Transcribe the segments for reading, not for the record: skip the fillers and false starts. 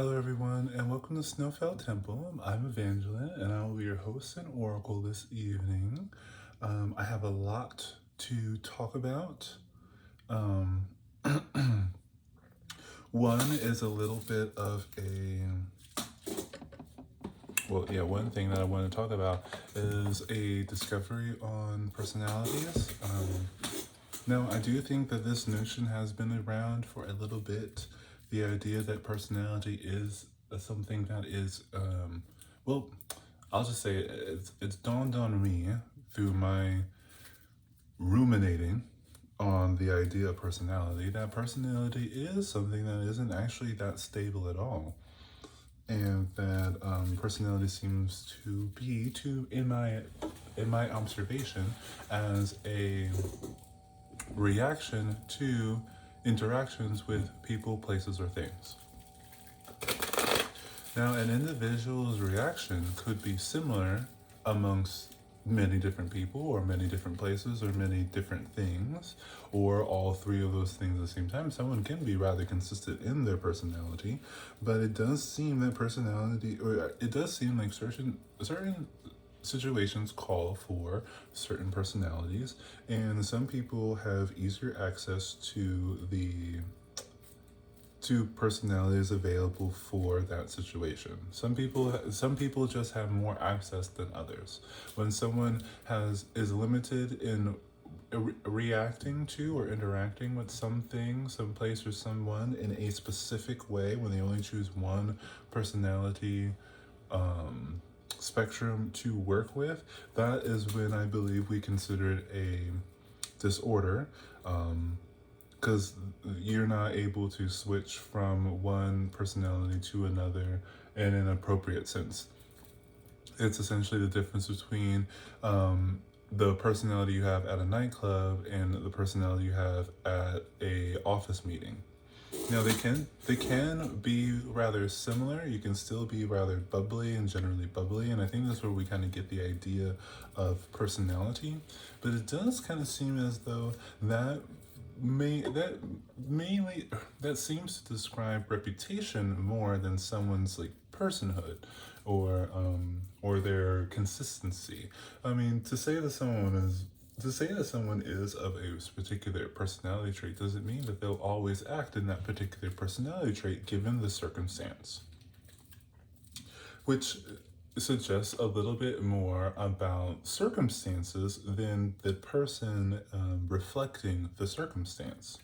Hello, everyone, and welcome to Snowfell Temple. I'm Evangeline, and I will be your host and oracle this evening. I have a lot to talk about. Um, One is a little bit of one thing that I want to talk about is a discovery on personalities. Now, I do think that this notion has been around for a little bit. The idea that personality is something that is, well, I'll just say it's dawned on me through my ruminating on the idea of personality that personality is something that isn't actually that stable at all, and that personality seems to be, in my observation, as a reaction to interactions with people, places, or things. Now, an individual's reaction could be similar amongst many different people, or many different places, or many different things, or all three of those things at the same time. Someone can be rather consistent in their personality, but it does seem that personality, or it does seem like certain situations call for certain personalities, and some people have easier access to personalities available for that situation. Some people just have more access than others. When someone is limited in reacting to or interacting with something, some place, or someone in a specific way, when they only choose one personality um, spectrum to work with, that is when I believe we consider it a disorder. Because you're not able to switch from one personality to another in an appropriate sense. It's essentially the difference between the personality you have at a nightclub and the personality you have at a office meeting. Now they can be rather similar. You can still be rather bubbly and generally bubbly, and I think that's where we kind of get the idea of personality. But it does kind of seem as though that mainly that seems to describe reputation more than someone's like personhood, or their consistency. I mean, to say that someone is of a particular personality trait doesn't mean that they'll always act in that particular personality trait given the circumstance, which suggests a little bit more about circumstances than the person reflecting the circumstance,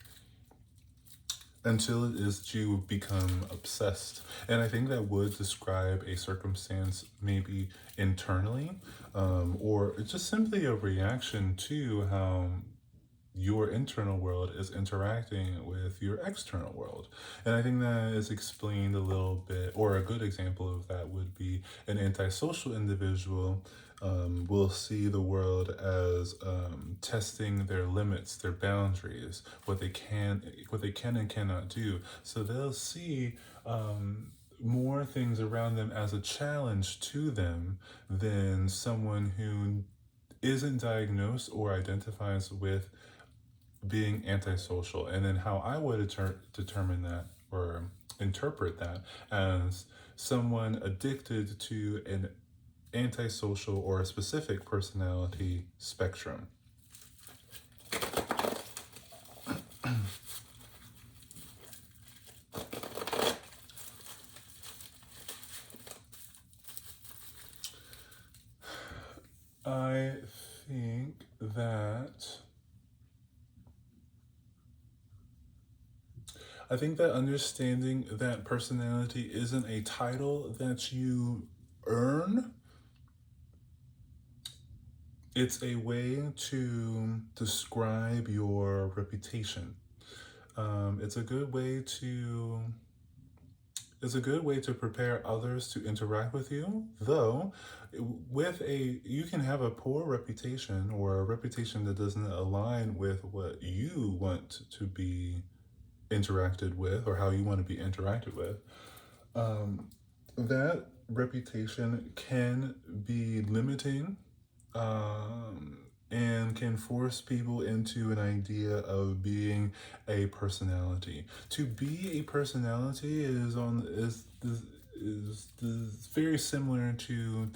until it is to become obsessed. And I think that would describe a circumstance maybe internally, or just simply a reaction to how your internal world is interacting with your external world. And I think that is explained a little bit, or a good example of that would be an antisocial individual will see the world as testing their limits, their boundaries, what they can and cannot do. So they'll see more things around them as a challenge to them than someone who isn't diagnosed or identifies with being antisocial. And then how I would determine that, or interpret that, as someone addicted to an antisocial or a specific personality spectrum. I think that understanding that personality isn't a title that you earn, it's a way to describe your reputation. It's a good way to prepare others to interact with you. Though, you can have a poor reputation, or a reputation that doesn't align with what you want to be interacted with, or how you want to be interacted with. That reputation can be limiting, and can force people into an idea of being a personality. To be a personality is very similar to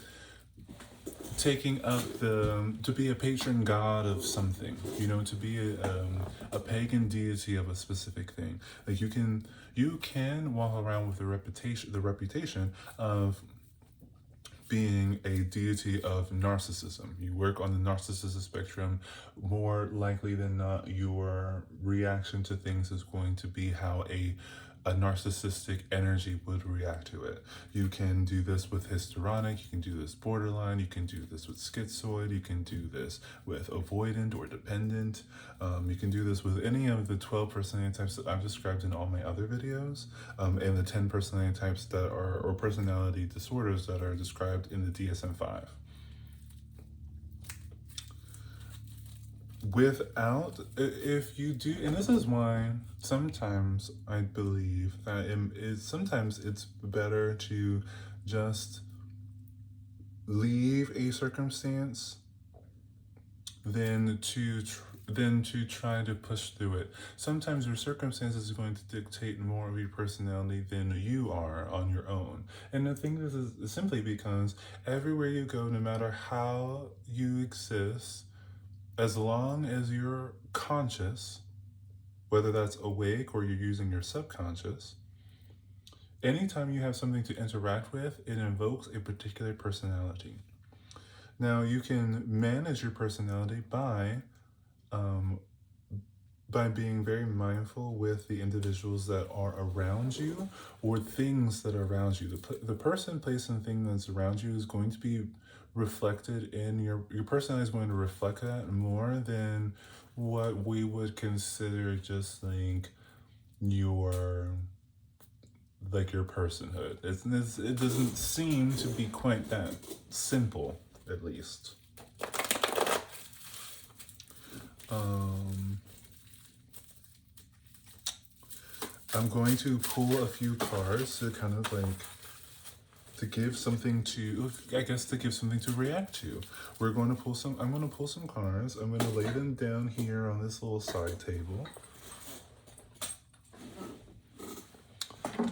taking up to be a patron god of something, to be a pagan deity of a specific thing. Like you can walk around with the reputation of being a deity of narcissism. You work on the narcissism spectrum. More likely than not, your reaction to things is going to be how a narcissistic energy would react to it. You can do this with histrionic, you can do this borderline, you can do this with schizoid, you can do this with avoidant or dependent. You can do this with any of the 12 personality types that I've described in all my other videos, and the 10 personality types that are, or personality disorders that are described in the DSM-5. If you do, and this is why sometimes I believe that sometimes it's better to just leave a circumstance than to try to push through it. Sometimes your circumstances is going to dictate more of your personality than you are on your own. And I think this is simply because everywhere you go, no matter how you exist, as long as you're conscious, whether that's awake or you're using your subconscious, anytime you have something to interact with, it invokes a particular personality. Now, you can manage your personality by being very mindful with the individuals that are around you or things that are around you. The person, place, and thing that's around you is going to be reflected in your personality is going to reflect that more than what we would consider just your your personhood. It doesn't seem to be quite that simple, at least. I'm going to pull a few cards to kind of to give something to, I guess, to give something to react to. I'm going to pull some cards. I'm going to lay them down here on this little side table.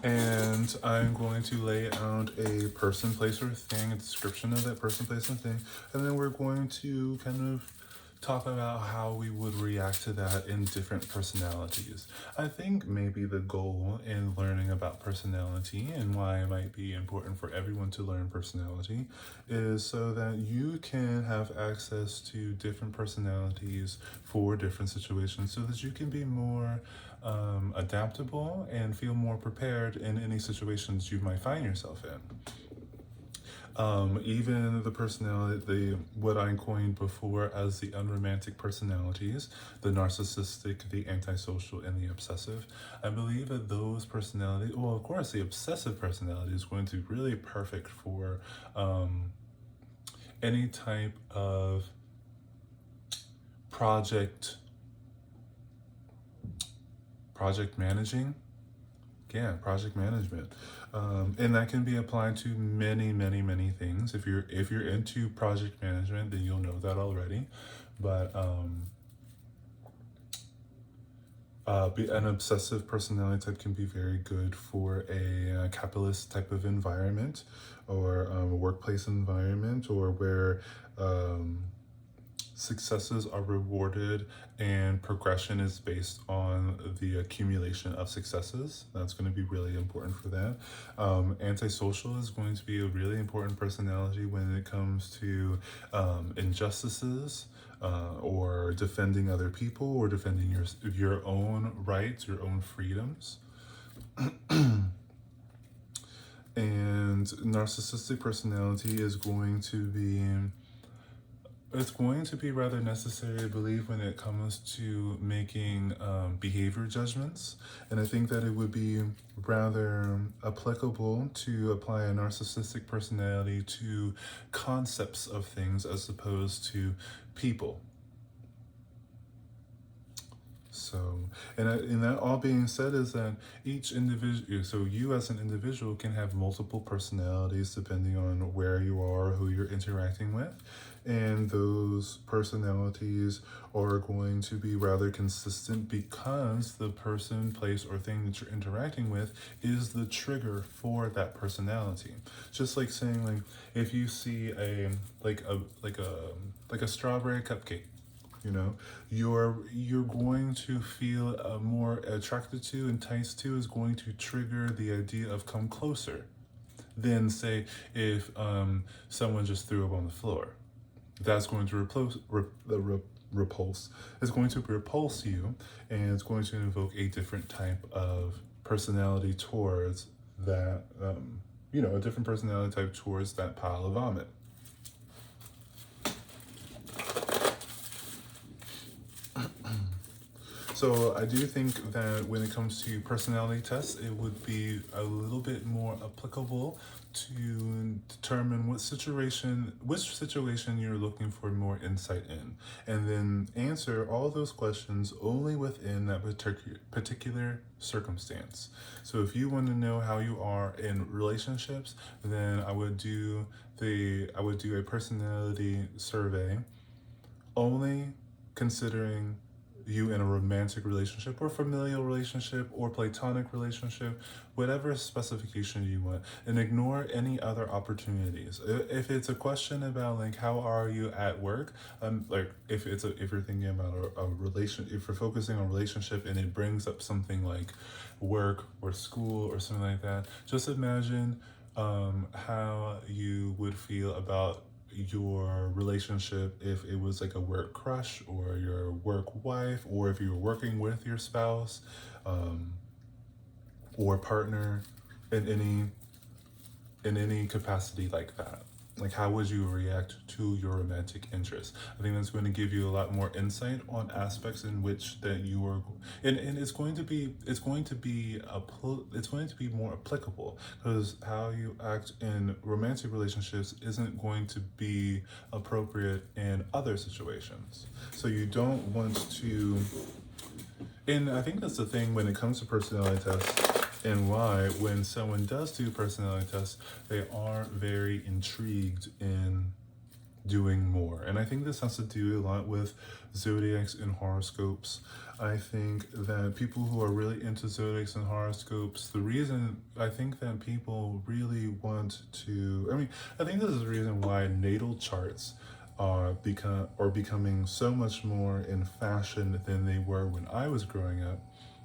And I'm going to lay out a person, place, or thing, a description of that person, place, and thing. And then we're going to kind of talk about how we would react to that in different personalities. I think maybe the goal in learning about personality and why it might be important for everyone to learn personality is so that you can have access to different personalities for different situations so that you can be more adaptable and feel more prepared in any situations you might find yourself in. Even the personality, what I coined before as the unromantic personalities, the narcissistic, the antisocial, and the obsessive, I believe that those personalities, well, of course, the obsessive personality is going to be really perfect for any type of project managing. Yeah, project management. And that can be applied to many, many, many things. If you're into project management, then you'll know that already. But an obsessive personality type can be very good for a capitalist type of environment, or a workplace environment, or where successes are rewarded and progression is based on the accumulation of successes. That's going to be really important for that. Antisocial is going to be a really important personality when it comes to injustices, or defending other people, or defending your own rights, your own freedoms. And narcissistic personality is going to be rather necessary, I believe, when it comes to making behavior judgments. And I think that it would be rather applicable to apply a narcissistic personality to concepts of things as opposed to people. So, and that all being said is that each individual, so you as an individual can have multiple personalities depending on where you are, who you're interacting with. And those personalities are going to be rather consistent because the person, place, or thing that you're interacting with is the trigger for that personality. Just like saying, like, if you see a strawberry cupcake, you know, you're going to feel more attracted to, enticed to, is going to trigger the idea of come closer than say if someone just threw up on the floor. That's going to repulse. It's going to repulse you, and it's going to invoke a different type of personality towards that. A different personality type towards that pile of vomit. So I do think that when it comes to personality tests, it would be a little bit more applicable to determine which situation you're looking for more insight in, and then answer all those questions only within that particular circumstance. So if you want to know how you are in relationships, then I would do a personality survey only considering you in a romantic relationship or familial relationship or platonic relationship, whatever specification you want, and ignore any other opportunities. If it's a question about like how are you at work, like if you're thinking about a relation, if you're focusing on relationship and it brings up something like work or school or something like that, just imagine how you would feel about your relationship if it was like a work crush or your work wife, or if you were working with your spouse or partner in any capacity like that. Like, how would you react to your romantic interest? I think that's going to give you a lot more insight on aspects in which that you are, and it's going to be more applicable, because how you act in romantic relationships isn't going to be appropriate in other situations. So you don't want to, and I think that's the thing when it comes to personality tests, and why when someone does do personality tests, they are very intrigued in doing more. And I think this has to do a lot with zodiacs and horoscopes. I think that people who are really into zodiacs and horoscopes, the reason I think that people really want to, I think this is the reason why natal charts are becoming so much more in fashion than they were when I was growing up,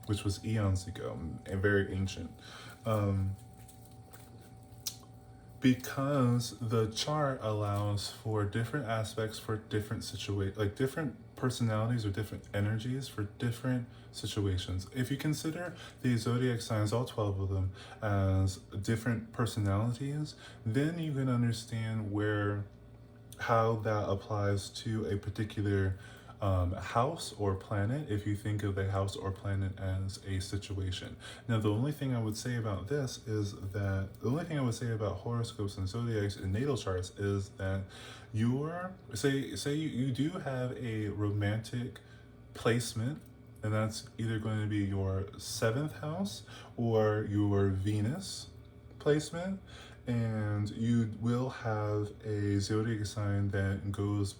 which was eons ago and very ancient. Because the chart allows for different aspects for different situations, like different personalities or different energies for different situations. If you consider the zodiac signs, all 12 of them, as different personalities, then you can understand how that applies to a particular house or planet, if you think of a house or planet as a situation. Now, the only thing I would say about horoscopes and zodiacs and natal charts is that you do have a romantic placement, and that's either going to be your 7th house or your Venus placement, and you will have a zodiac sign that goes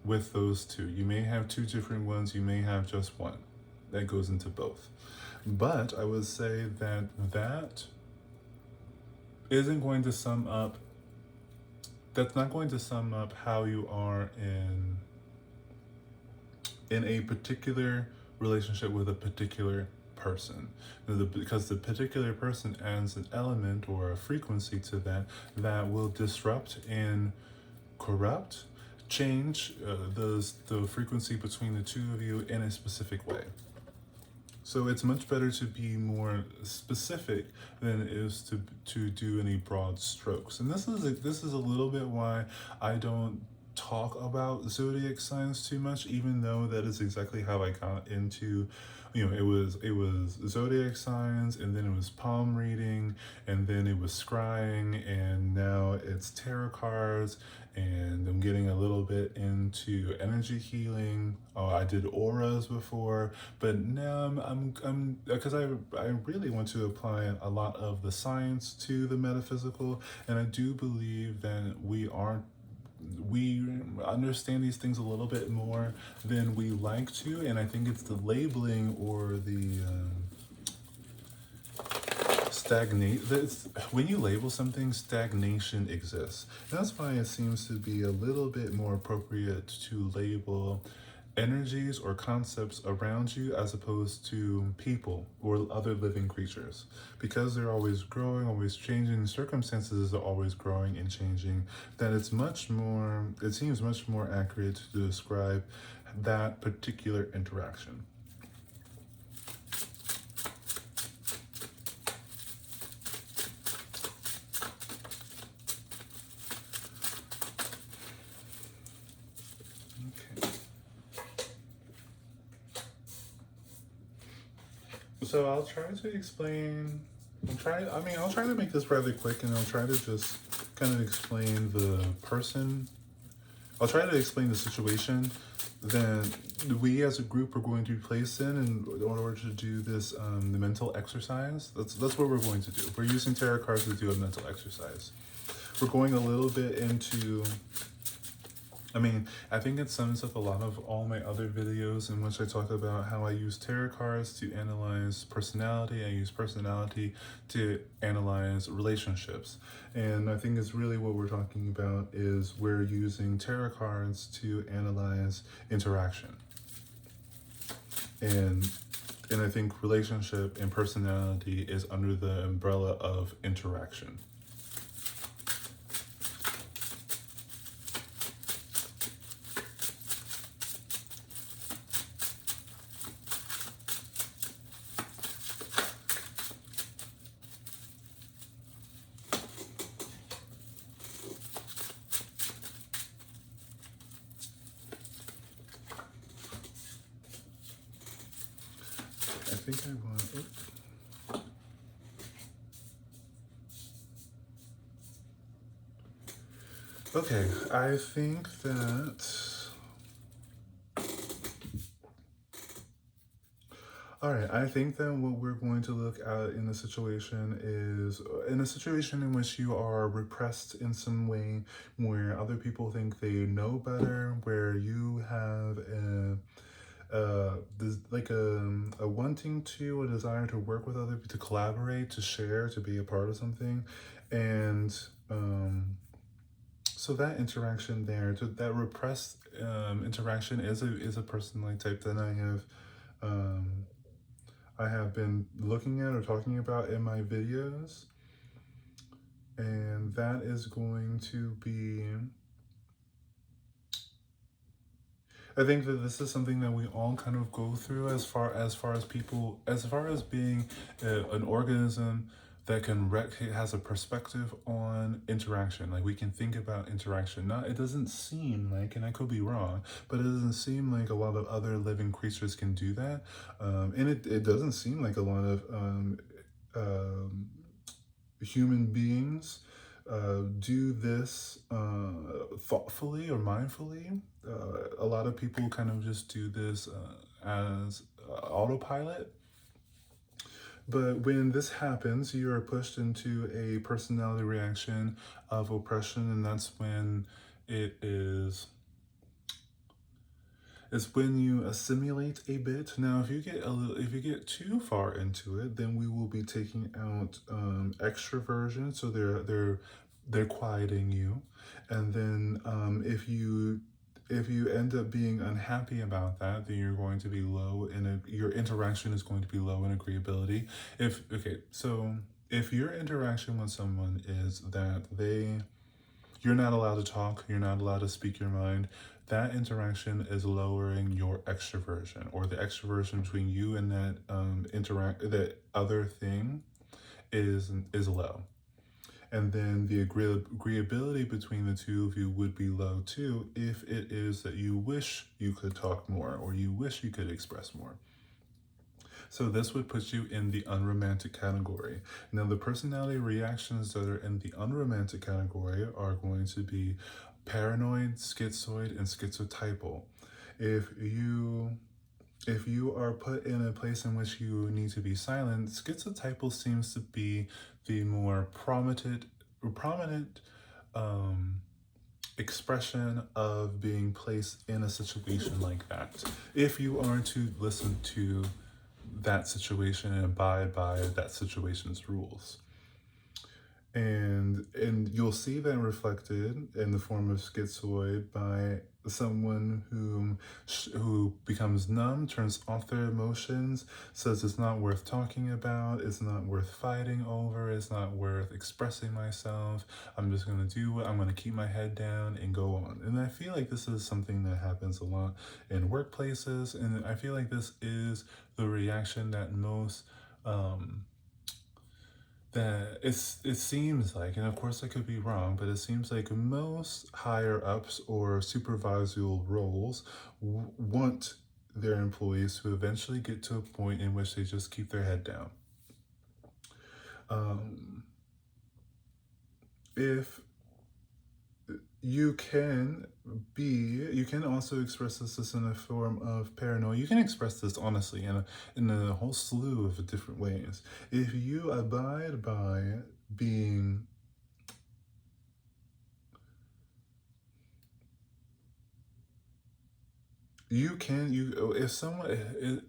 with those two. You may have two different ones, you may have just one that goes into both. But I would say that isn't going to sum up, that's not going to sum up how you are in a particular relationship with a particular person, because the particular person adds an element or a frequency to that will disrupt and corrupt, change the frequency between the two of you in a specific way. So it's much better to be more specific than it is to do any broad strokes. And this is a little bit why I don't talk about zodiac signs too much, even though that is exactly how I got into, it was zodiac signs, and then it was palm reading, and then it was scrying, and now it's tarot cards, and I'm getting a little bit into energy healing. Oh, I did auras before, but now I'm because I really want to apply a lot of the science to the metaphysical, and I do believe that we understand these things a little bit more than we like to, and I think it's the labeling or the stagnate. When you label something, stagnation exists. That's why it seems to be a little bit more appropriate to label energies or concepts around you as opposed to people or other living creatures, because they're always growing, always changing, circumstances are always growing and changing, that it seems much more accurate to describe that particular interaction. Okay. So I'll try to explain. I'll try to make this rather quick, and I'll try to just kind of explain the person. I'll try to explain the situation that we as a group are going to be placed in order to do this, the mental exercise. That's what we're going to do. We're using tarot cards to do a mental exercise. We're going a little bit into, I think it sums up a lot of all my other videos in which I talk about how I use tarot cards to analyze personality. I use personality to analyze relationships. And I think it's really what we're talking about is we're using tarot cards to analyze interaction. And I think relationship and personality is under the umbrella of interaction. I think I want. Okay, I think that. All right, I think that what we're going to look at in the situation is in a situation in which you are repressed in some way, where other people think they know better, where you have a wanting to, a desire to work with other people, to collaborate, to share, to be a part of something, and so that interaction there, that repressed interaction is a personality type that I have been looking at or talking about in my videos, and that is going to be. I think that this is something that we all kind of go through as far as people, as far as being an organism that has a perspective on interaction. Like, we can think about interaction. Not, it doesn't seem like, and I could be wrong, but it doesn't seem like a lot of other living creatures can do that. And it doesn't seem like a lot of human beings do this thoughtfully or mindfully. A lot of people kind of just do this as autopilot. But when this happens, you are pushed into a personality reaction of oppression, and that's when it is. It's when you assimilate a bit. Now, if you get too far into it, then we will be taking out extroversion. So they're quieting you, and then if you end up being unhappy about that, then you're going to be low your interaction is going to be low in agreeability. So if your interaction with someone is that you're not allowed to talk, you're not allowed to speak your mind, that interaction is lowering your extroversion, or the extroversion between you and that other thing is low. And then the agreeability between the two of you would be low too, if it is that you wish you could talk more or you wish you could express more. So this would put you in the unromantic category. Now, the personality reactions that are in the unromantic category are going to be paranoid, schizoid, and schizotypal. If you if you are put in a place in which you need to be silent, schizotypal seems to be the more prominent um, expression of being placed in a situation like that. If you are to listen to that situation and abide by that situation's rules. And you'll see that reflected in the form of schizoid by someone who becomes numb, turns off their emotions, says it's not worth talking about, it's not worth fighting over, it's not worth expressing myself. I'm just gonna do it. I'm gonna keep my head down and go on. And I feel like this is something that happens a lot in workplaces, and I feel like this is the reaction that most that it seems like, and of course I could be wrong, but it seems like most higher ups or supervisory roles want their employees to eventually get to a point in which they just keep their head down. If you can you can also express this in a form of paranoia. You can express this honestly in a whole slew of different ways. If you abide by being if someone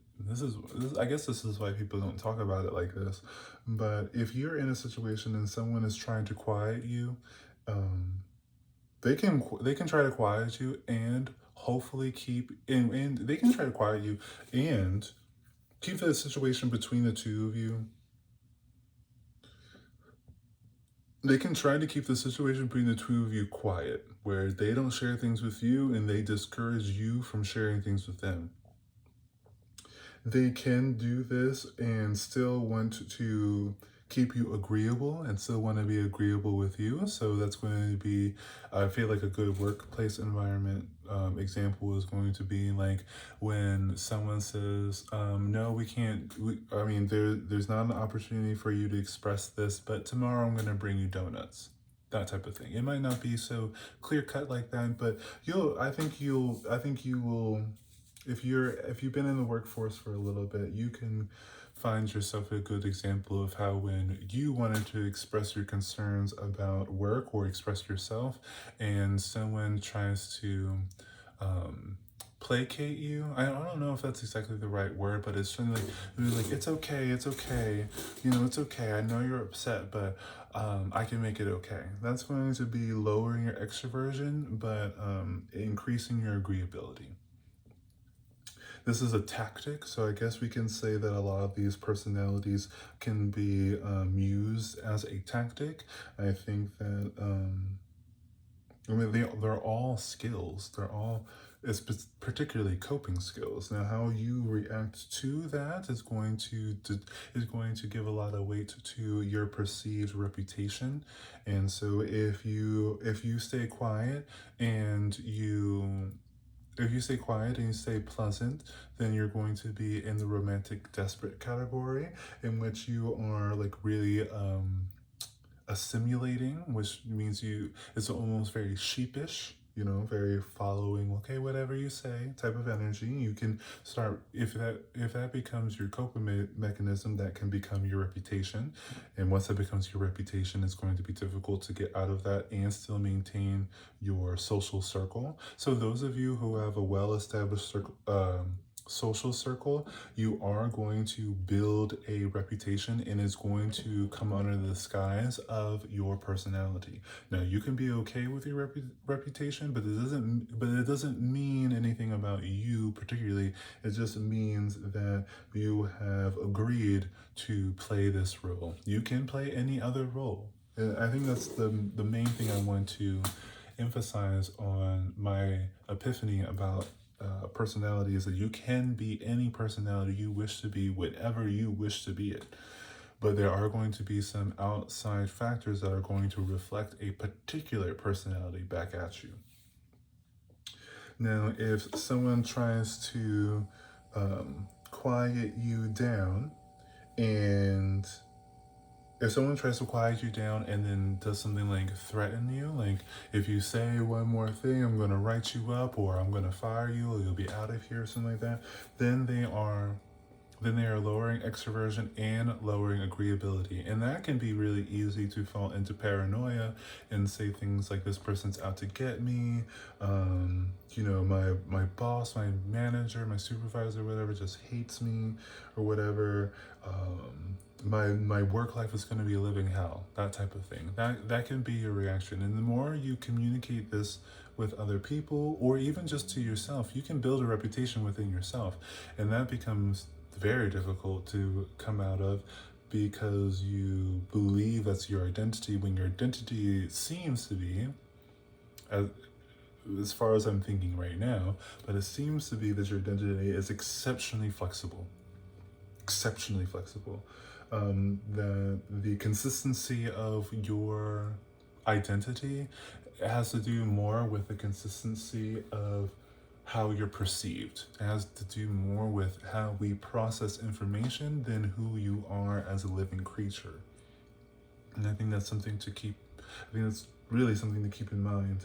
I guess this is why people don't talk about it like this, but if you're in a situation and someone is trying to quiet you, um they can try to quiet you and hopefully and they can try to quiet you and keep the situation between the two of you. They can try to keep the situation between the two of you quiet, where they don't share things with you and they discourage you from sharing things with them. They can do this and still want to keep you agreeable and still want to be agreeable with you. So that's going to be, I feel like a good workplace environment example is going to be like when someone says, no, we can't, there's not an opportunity for you to express this, but tomorrow I'm going to bring you donuts. That type of thing. It might not be so clear cut like that, but I think you will, if you've been in the workforce for a little bit, you can find yourself a good example of how when you wanted to express your concerns about work or express yourself and someone tries to placate you. I don't know if that's exactly the right word, but it's certainly like it's okay, it's okay, it's okay. I know you're upset, but I can make it okay. That's going to be lowering your extroversion, but increasing your agreeability. This is a tactic, so I guess we can say that a lot of these personalities can be used as a tactic. I think that they're all skills. They're all it's particularly coping skills. Now, how you react to that is going to give a lot of weight to your perceived reputation. And so if you stay quiet and you if you stay quiet and you stay pleasant, then you're going to be in the romantic desperate category, in which you are like really assimilating, which means it's almost very sheepish, very following, okay, whatever you say type of energy. You can start, if that becomes your coping mechanism, that can become your reputation. And once that becomes your reputation, it's going to be difficult to get out of that and still maintain your social circle. So those of you who have a well-established social circle, you are going to build a reputation, and it's going to come under the disguise of your personality. Now, you can be okay with your reputation, but it doesn't mean anything about you particularly. It just means that you have agreed to play this role. You can play any other role. And I think that's the main thing I want to emphasize on my epiphany about personality, is that you can be any personality you wish to be whenever you wish to be it. But there are going to be some outside factors that are going to reflect a particular personality back at you. Now, if someone tries to quiet you down, and if someone tries to quiet you down and then does something like threaten you, like if you say one more thing, I'm gonna write you up, or I'm gonna fire you, or you'll be out of here, or something like that, then they are lowering extroversion and lowering agreeability. And that can be really easy to fall into paranoia and say things like, this person's out to get me. My boss, my manager, my supervisor, whatever, just hates me, or whatever. My work life is going to be a living hell, that type of thing. That can be your reaction. And the more you communicate this with other people, or even just to yourself, you can build a reputation within yourself. And that becomes very difficult to come out of, because you believe that's your identity, when your identity seems to be, as far as I'm thinking right now, but it seems to be that your identity is exceptionally flexible. Exceptionally flexible. The consistency of your identity has to do more with the consistency of how you're perceived. It has to do more with how we process information than who you are as a living creature. And I think that's something to keep, I think that's really something to keep in mind.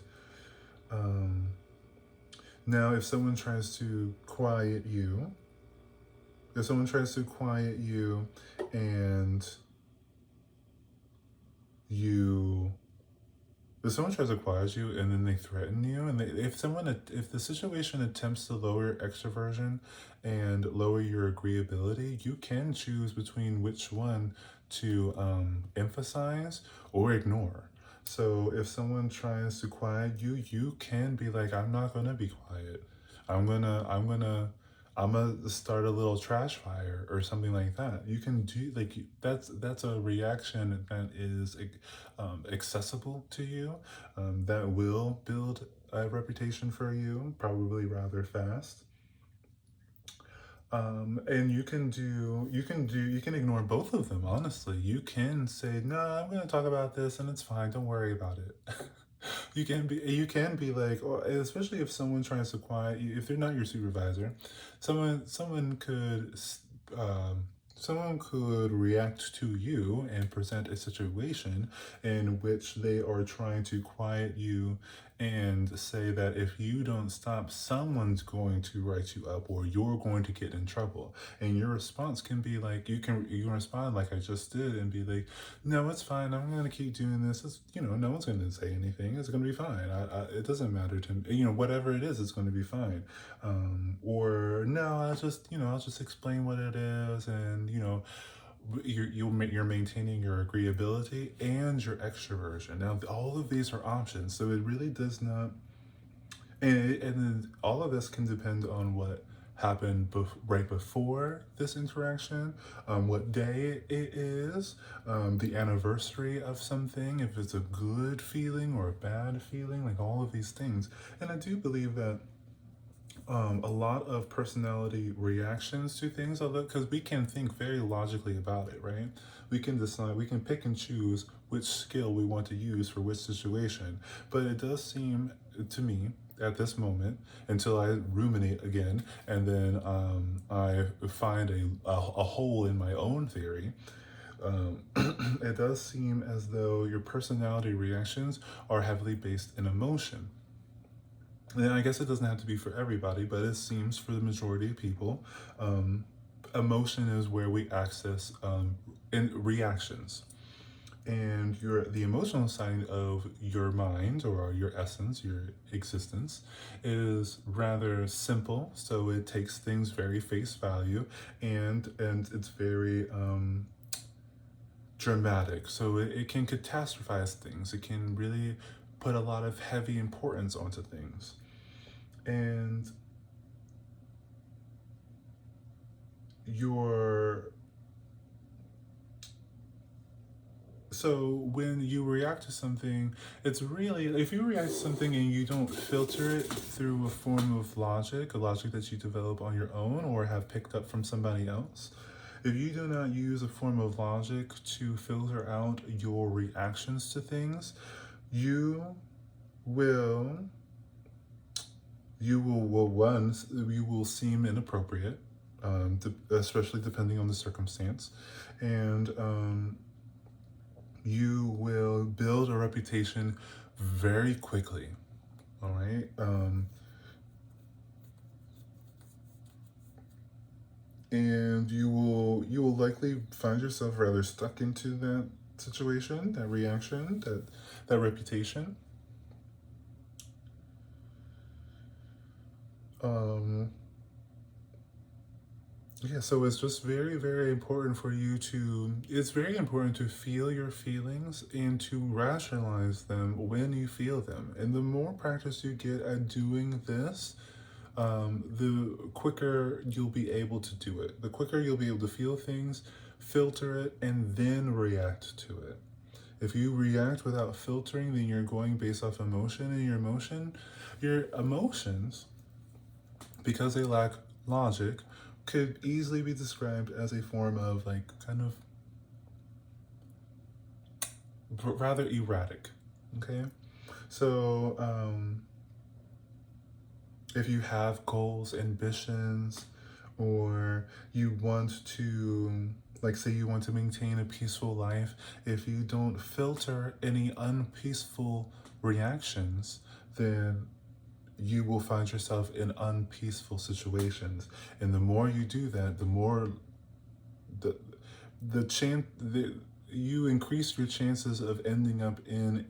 Now, if someone tries to quiet you, and if someone tries to quiet you and then they threaten you, and if the situation attempts to lower extroversion and lower your agreeability, you can choose between which one to emphasize or ignore. So if someone tries to quiet you, you can be like, I'm not gonna be quiet. I'm gonna start a little trash fire or something like that. You can do, like, that's a reaction that is accessible to you, that will build a reputation for you, probably rather fast. And you can ignore both of them, honestly. You can say, no, I'm gonna talk about this and it's fine, don't worry about it. You can be like, or especially if someone tries to quiet you, if they're not your supervisor, someone could um, someone could react to you and present a situation in which they are trying to quiet you and say that if you don't stop, someone's going to write you up, or you're going to get in trouble. And your response can be like, you can respond like I just did and be like, no, it's fine, I'm gonna keep doing this. No one's gonna say anything, it's gonna be fine. It doesn't matter to me, whatever it is, it's gonna be fine. Or no, I'll just explain what it is, and you're maintaining your agreeability and your extroversion. Now, all of these are options, so it really does not. And then all of this can depend on what happened right before this interaction, what day it is, the anniversary of something, if it's a good feeling or a bad feeling, like all of these things. And I do believe that a lot of personality reactions to things, although, because we can think very logically about it, right? We can decide, we can pick and choose which skill we want to use for which situation. But it does seem to me at this moment, until I ruminate again, and then I find a hole in my own theory. It does seem as though your personality reactions are heavily based in emotion. And I guess it doesn't have to be for everybody, but it seems for the majority of people, emotion is where we access in reactions. And the emotional side of your mind, or your essence, your existence, is rather simple. So it takes things very face value, and it's very dramatic. So it can catastrophize things. It can really put a lot of heavy importance onto things. And so when you react to something, it's really, if you react to something and you don't filter it through a form of logic, a logic that you develop on your own or have picked up from somebody else, if you do not use a form of logic to filter out your reactions to things, you will you will seem inappropriate. especially depending on the circumstance. And you will build a reputation very quickly. All right. And you will likely find yourself rather stuck into that situation, that reaction, that reputation. Um, yeah, so it's just very, very important for you to, it's very important to feel your feelings and to rationalize them when you feel them. And the more practice you get at doing this, the quicker you'll be able to do it. The quicker you'll be able to feel things, filter it, and then react to it. If you react without filtering, then you're going based off emotion, and your emotions, because they lack logic, could easily be described as a form of like kind of rather erratic. Okay, so if you have goals, ambitions, or you want to, like, say you want to maintain a peaceful life, if you don't filter any unpeaceful reactions, then you will find yourself in unpeaceful situations. And the more you do that, the more the chance the you increase your chances of ending up in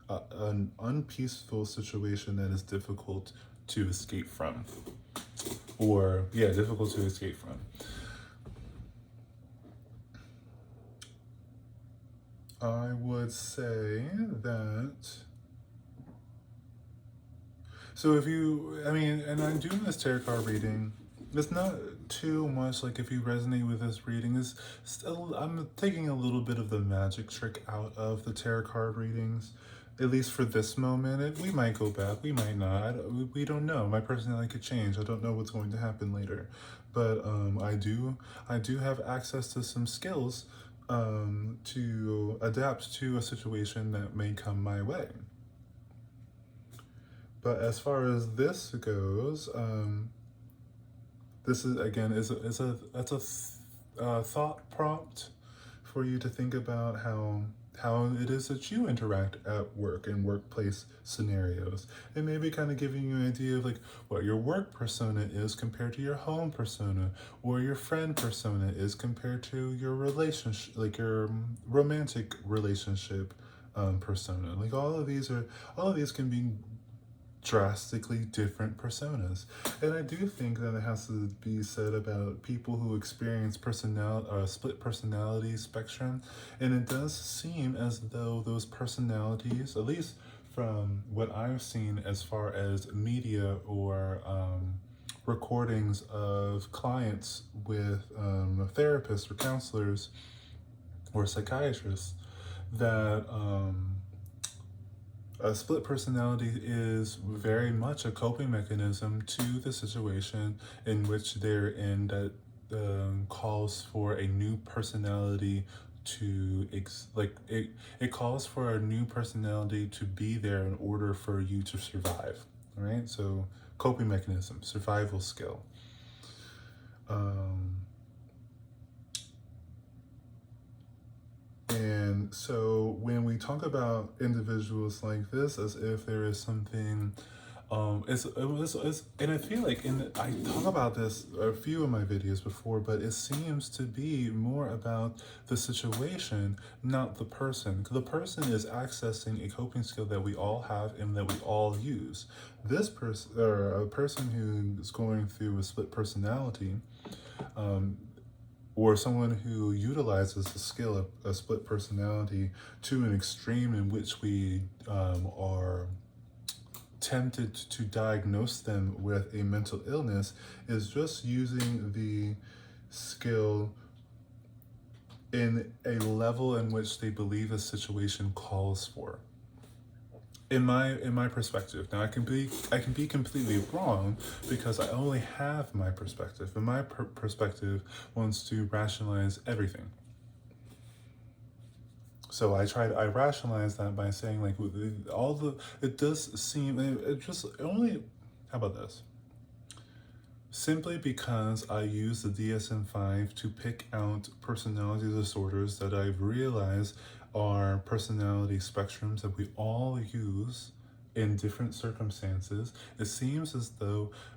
an unpeaceful situation that is difficult to escape from, or yeah, difficult to escape from. I would say that. So if you, I mean, and I'm doing this tarot card reading. It's not too much like if you resonate with this reading. Is still, I'm taking a little bit of the magic trick out of the tarot card readings, at least for this moment. We might go back, we might not. We don't know. My personality could change. I don't know what's going to happen later, but I do have access to some skills to adapt to a situation that may come my way. But as far as this goes, this is again is a that's a thought prompt for you to think about how it is that you interact at work and workplace scenarios, and maybe kind of giving you an idea of like what your work persona is compared to your home persona, or your friend persona is compared to your relationship, like your romantic relationship persona. Like all of these can be drastically different personas. And I do think that it has to be said about people who experience split personality spectrum. And it does seem as though those personalities, at least from what I've seen as far as media or recordings of clients with therapists or counselors or psychiatrists, that a split personality is very much a coping mechanism to the situation in which they're in, that calls for a new personality to it calls for a new personality to be there in order for you to survive. All right, so coping mechanism, survival skill. And so when we talk about individuals like this as if there is something, and I feel like I talk about this a few of my videos before, but it seems to be more about the situation, not the person. The person is accessing a coping skill that we all have and that we all use. This person, or a person who is going through a split personality, or someone who utilizes the skill of a split personality to an extreme in which we are tempted to diagnose them with a mental illness, is just using the skill in a level in which they believe the situation calls for. In my perspective. Now I can be completely wrong because I only have my perspective, and my perspective wants to rationalize everything. So I rationalize that by saying like it does seem, it just only, how about this? simply because I use the DSM-5 to pick out personality disorders that I've realized are personality spectrums that we all use in different circumstances.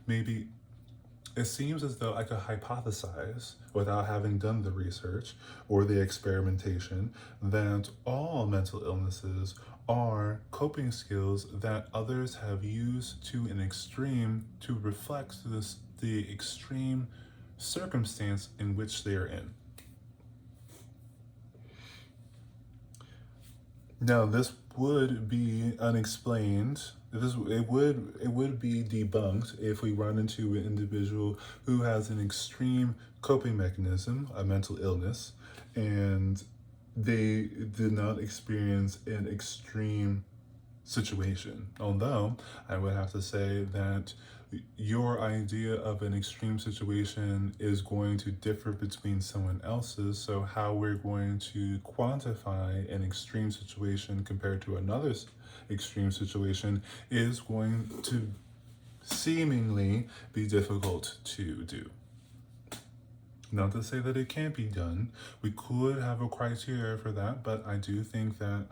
Maybe it seems as though I could hypothesize, without having done the research or the experimentation, that all mental illnesses are coping skills that others have used to an extreme to reflect the extreme circumstance in which they are in. Now, this would be unexplained. It would be debunked if we run into an individual who has an extreme coping mechanism, a mental illness, and they did not experience an extreme situation. Although I would have to say that your idea of an extreme situation is going to differ between someone else's. So, how we're going to quantify an extreme situation compared to another's extreme situation is going to seemingly be difficult to do. Not to say that it can't be done. We could have a criteria for that, but I do think that,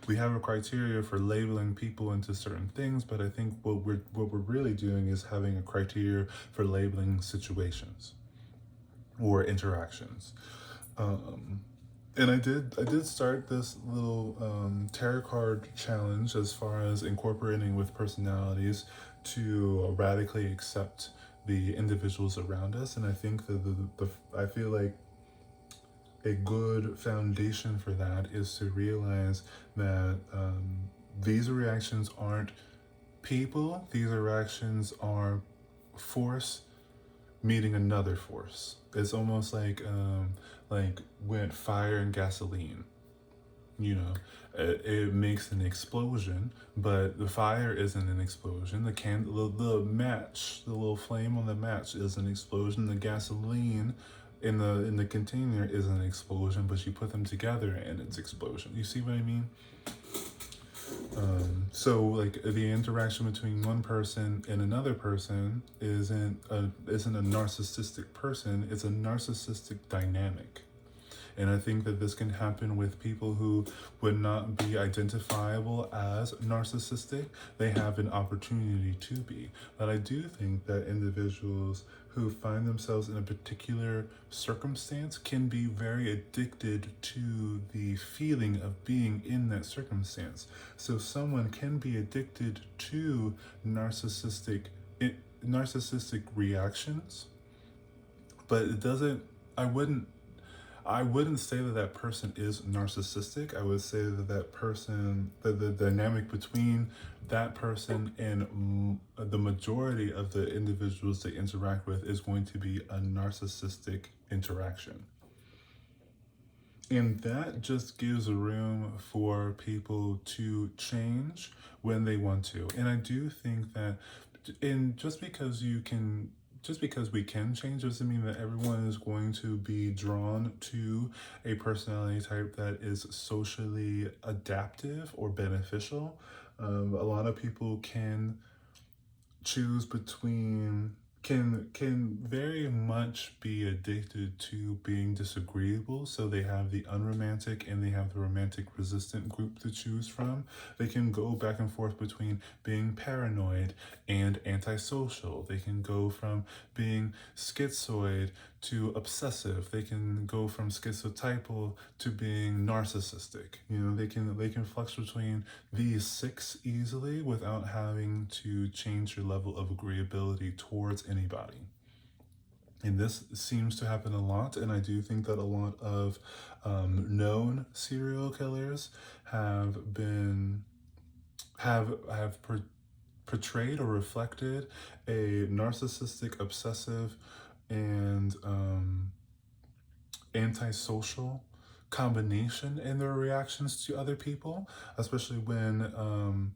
we have a criteria for labeling people into certain things, but I think what we're really doing is having a criteria for labeling situations or interactions. And I did start this little tarot card challenge as far as incorporating with personalities to radically accept the individuals around us. And I think that I feel like a good foundation for that is to realize that these reactions aren't people; these reactions are force meeting another force. It's almost like when fire and gasoline. You know, it makes an explosion, but the fire isn't an explosion. The match, the little flame on the match is an explosion. The gasoline in the container is an explosion, but you put them together and it's explosion. You see what I mean? So like the interaction between one person and another person isn't a narcissistic person. It's a narcissistic dynamic. And I think that this can happen with people who would not be identifiable as narcissistic. They have an opportunity to be. But I do think that individuals who find themselves in a particular circumstance can be very addicted to the feeling of being in that circumstance. So someone can be addicted to narcissistic reactions, but it doesn't I wouldn't say that that person is narcissistic. I would say that the dynamic between that person and the majority of the individuals they interact with is going to be a narcissistic interaction. And that just gives room for people to change when they want to. And I do think that, and just because we can change doesn't mean that everyone is going to be drawn to a personality type that is socially adaptive or beneficial. A lot of people can choose between can very much be addicted to being disagreeable, so they have the unromantic and they have the romantic resistant group to choose from. They can go back and forth between being paranoid and antisocial. They can go from being schizoid to obsessive. They can go from schizotypal to being narcissistic. They can flex between these six easily without having to change your level of agreeability towards anybody. And this seems to happen a lot, and I do think that a lot of known serial killers have been have portrayed or reflected a narcissistic, obsessive, and antisocial combination in their reactions to other people, especially when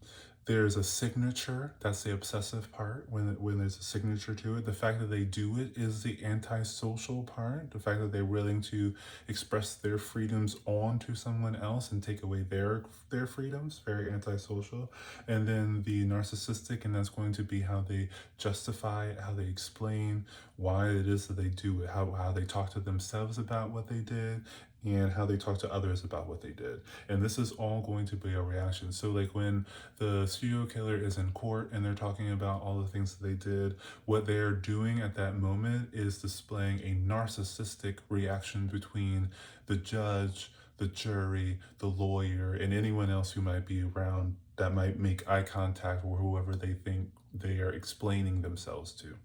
There's a signature. That's the obsessive part. When there's a signature to it, the fact that they do it is the antisocial part. The fact that they're willing to express their freedoms onto someone else and take away their freedoms, very antisocial. And then the narcissistic, and that's going to be how they justify it, how they explain why it is that they do it, how they talk to themselves about what they did, and how they talk to others about what they did. And this is all going to be a reaction. So, like when the serial killer is in court and they're talking about all the things that they did, what they're doing at that moment is displaying a narcissistic reaction between the judge, the jury, the lawyer, and anyone else who might be around that might make eye contact or whoever they think they are explaining themselves to.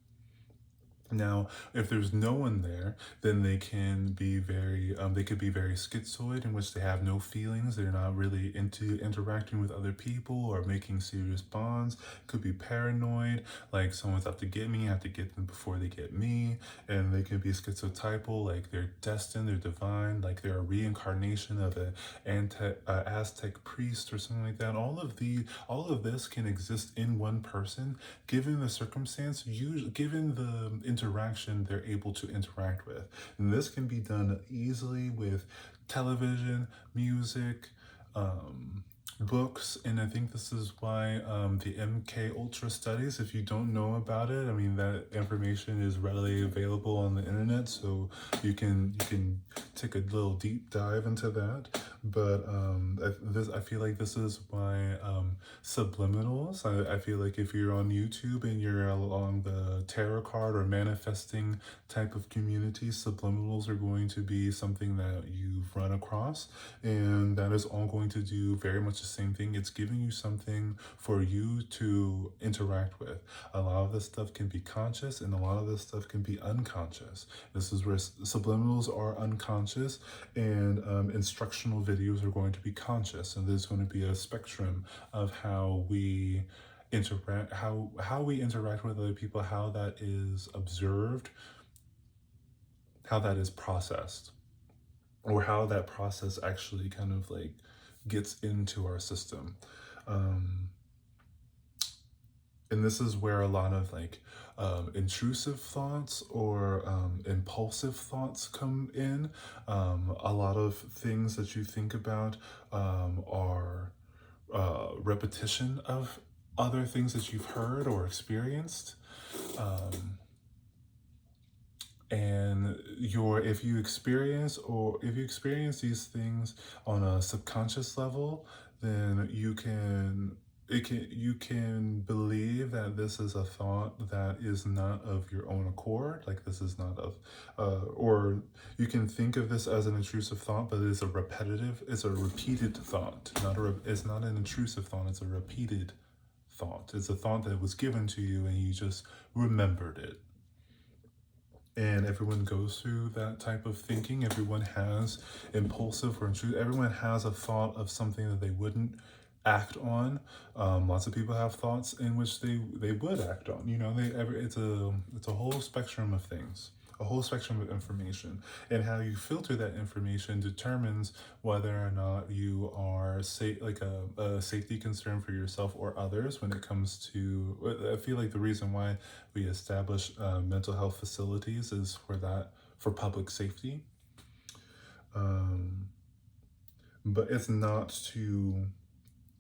Now, if there's no one there, then they can be they could be very schizoid, in which they have no feelings. They're not really into interacting with other people or making serious bonds. Could be paranoid, like someone's out to get me, I have to get them before they get me. And they can be schizotypal, like they're destined, they're divine, like they're a reincarnation of an Aztec priest or something like that. All of this can exist in one person, given the circumstance, given the interaction they're able to interact with. And this can be done easily with television, music, books, and I think this is why the MK Ultra studies, if you don't know about it, I mean, that information is readily available on the internet, so you can take a little deep dive into that. But I feel like this is why subliminals. I feel like if you're on YouTube and you're along the tarot card or manifesting type of community, subliminals are going to be something that you've run across, and that is all going to do very much the same thing. It's giving you something for you to interact with. A lot of this stuff can be conscious, and a lot of this stuff can be unconscious. This is where subliminals are unconscious, and instructional videos are going to be conscious, and there's going to be a spectrum of how we interact, how we interact with other people, how that is observed, how that is processed, or how that process actually kind of like gets into our system. And this is where a lot of like intrusive thoughts or impulsive thoughts come in. A lot of things that you think about are repetition of other things that you've heard or experienced. And if you experience these things on a subconscious level, then you can believe that this is a thought that is not of your own accord, like this is not of or you can think of this as an intrusive thought, but it's a repeated thought. It's not an intrusive thought, it's a repeated thought. It's a thought that was given to you and you just remembered it. And everyone goes through that type of thinking. Everyone has impulsive or intrusive. Everyone has a thought of something that they wouldn't act on. Lots of people have thoughts in which they would act on. You know, it's a whole spectrum of things, a whole spectrum of information, and how you filter that information determines whether or not you are like a safety concern for yourself or others. When it comes to, I feel like the reason why we establish mental health facilities is for public safety, but it's not to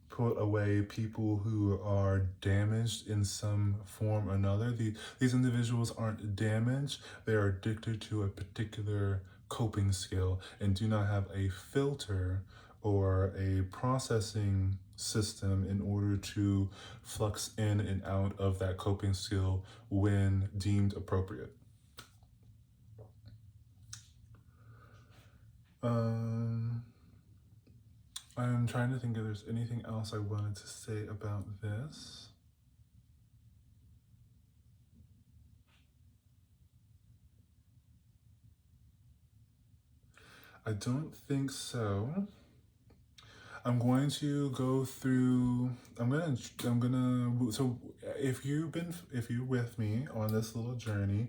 put away people who are damaged in some form or another. These individuals aren't damaged, they are addicted to a particular coping skill and do not have a filter or a processing system in order to flux in and out of that coping skill when deemed appropriate. I'm trying to think if there's anything else I wanted to say about this. I don't think so. I'm going to go through. So if you're with me on this little journey,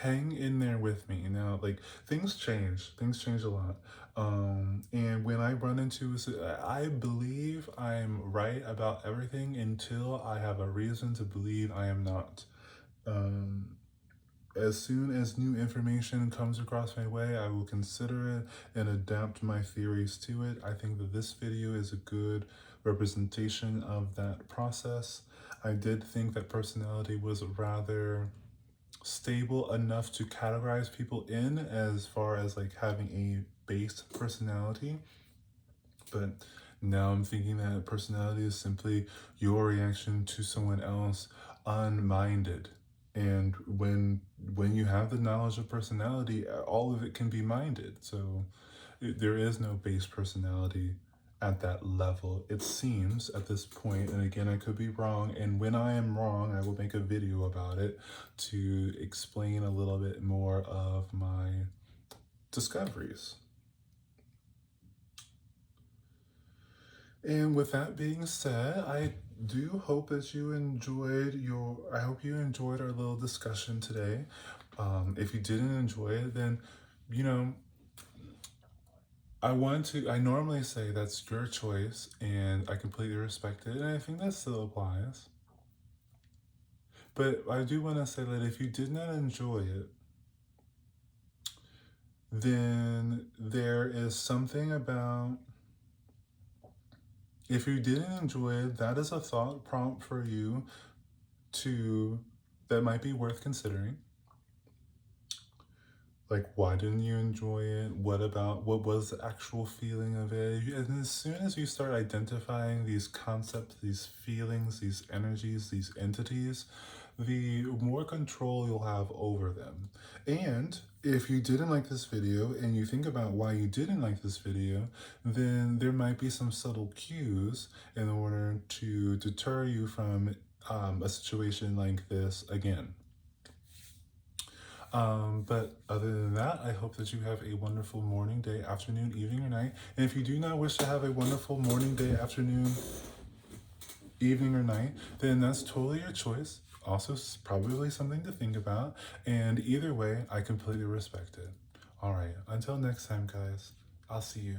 hang in there with me. Now, like, things change a lot. And when I run into, I believe I'm right about everything until I have a reason to believe I am not. Um, as soon as new information comes across my way, I will consider it and adapt my theories to it. I think that this video is a good representation of that process. I did think that personality was rather stable enough to categorize people in as far as like having a base personality, but now I'm thinking that personality is simply your reaction to someone else unminded. And when you have the knowledge of personality, all of it can be minded. So there is no base personality at that level, it seems, at this point. And again, I could be wrong. And when I am wrong, I will make a video about it to explain a little bit more of my discoveries. And with that being said, I do hope that you enjoyed I hope you enjoyed our little discussion today. If you didn't enjoy it, then, you know, I normally say that's your choice and I completely respect it. And I think that still applies. But I do want to say that if you did not enjoy it, then there is something about, if you didn't enjoy it, that is a thought prompt for you that might be worth considering. Like, why didn't you enjoy it? What was the actual feeling of it? And as soon as you start identifying these concepts, these feelings, these energies, these entities, the more control you'll have over them. And if you didn't like this video and you think about why you didn't like this video, then there might be some subtle cues in order to deter you from a situation like this again. But other than that, I hope that you have a wonderful morning, day, afternoon, evening, or night. And if you do not wish to have a wonderful morning, day, afternoon, evening, or night, then that's totally your choice. Also, probably something to think about. And either way, I completely respect it. All right, until next time, guys, I'll see you.